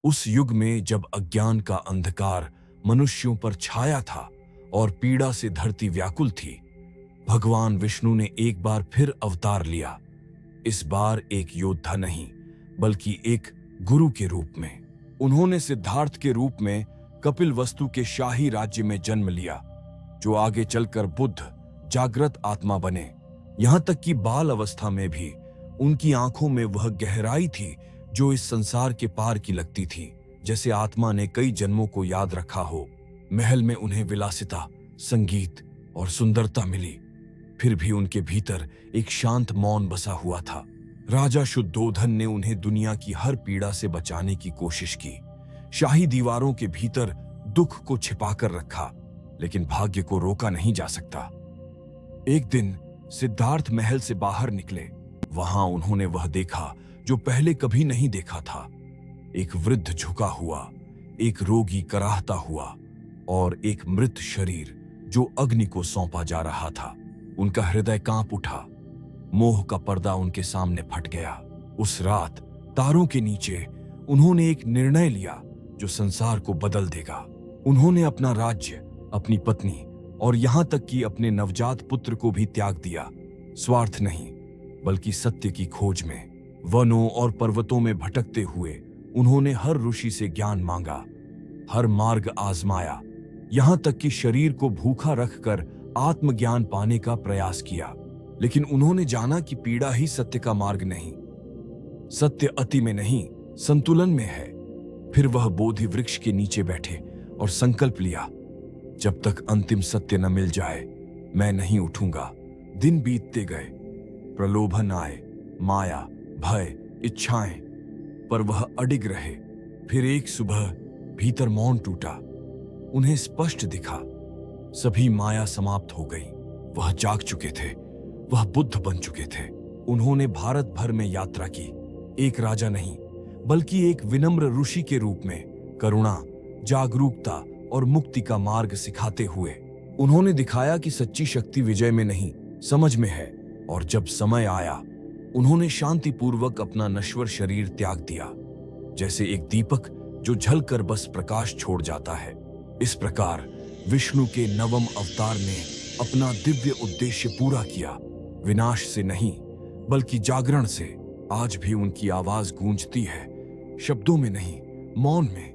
उस युग में जब अज्ञान का अंधकार मनुष्यों पर छाया था और पीड़ा से धरती व्याकुल थी, भगवान विष्णु ने एक बार फिर अवतार लिया। इस बार एक योद्धा नहीं, बल्कि एक गुरु के रूप में। उन्होंने सिद्धार्थ के रूप में कपिलवस्तु के शाही राज्य में जन्म लिया, जो आगे चलकर बुद्ध, जागृत आत्मा बने। यहां तक कि बाल अवस्था में भी उनकी आंखों में वह गहराई थी जो इस संसार के पार की लगती थी, जैसे आत्मा ने कई जन्मों को याद रखा हो। महल में उन्हें विलासिता, संगीत और सुंदरता मिली, फिर भी उनके भीतर एक शांत मौन बसा हुआ था। राजा शुद्धोधन ने उन्हें दुनिया की हर पीड़ा से बचाने की कोशिश की। शाही दीवारों के भीतर दुख को छिपाकर रखा, लेकिन भाग्य को रोका नहीं जा सकता। एक दिन सिद्धार्थ महल से बाहर निकले। वहां उन्होंने वह देखा जो पहले कभी नहीं देखा था। एक वृद्ध झुका हुआ, एक रोगी कराहता हुआ और एक मृत शरीर जो अग्नि को सौंपा जा रहा था। उनका हृदय कांप उठा। मोह का पर्दा उनके सामने फट गया। उस रात तारों के नीचे उन्होंने एक निर्णय लिया जो संसार को बदल देगा। उन्होंने अपना राज्य, अपनी पत्नी और यहां तक कि अपने नवजात पुत्र को भी त्याग दिया। स्वार्थ नहीं, बल्कि सत्य की खोज में। वनों और पर्वतों में भटकते हुए उन्होंने हर ऋषि से ज्ञान मांगा, हर मार्ग आजमाया, यहां तक कि शरीर को भूखा रखकर आत्मज्ञान पाने का प्रयास किया। लेकिन उन्होंने जाना कि पीड़ा ही सत्य का मार्ग नहीं। सत्य अति में नहीं, संतुलन में है। फिर वह बोधि वृक्ष के नीचे बैठे और संकल्प लिया, जब तक अंतिम सत्य न मिल जाए मैं नहीं उठूंगा। दिन बीतते गए, प्रलोभन आए, माया, भय, इच्छाएं, पर वह अडिग रहे। फिर एक सुबह भीतर मौन टूटा। उन्हें स्पष्ट दिखा, सभी माया समाप्त हो गई। वह जाग चुके थे, वह बुद्ध बन चुके थे। उन्होंने भारत भर में यात्रा की, एक राजा नहीं, बल्कि एक विनम्र ऋषि के रूप में, करुणा, जागरूकता और मुक्ति का मार्ग सिखाते हुए। उन्होंने दिखाया कि सच्ची शक्ति विजय में नहीं, समझ में है। और जब समय आया, उन्होंने शांतिपूर्वक अपना नश्वर शरीर त्याग दिया, जैसे एक दीपक जो जलकर बस प्रकाश छोड़ जाता है। इस प्रकार विष्णु के नवम अवतार ने अपना दिव्य उद्देश्य पूरा किया। विनाश से नहीं, बल्कि जागरण से। आज भी उनकी आवाज गूंजती है, शब्दों में नहीं, मौन में।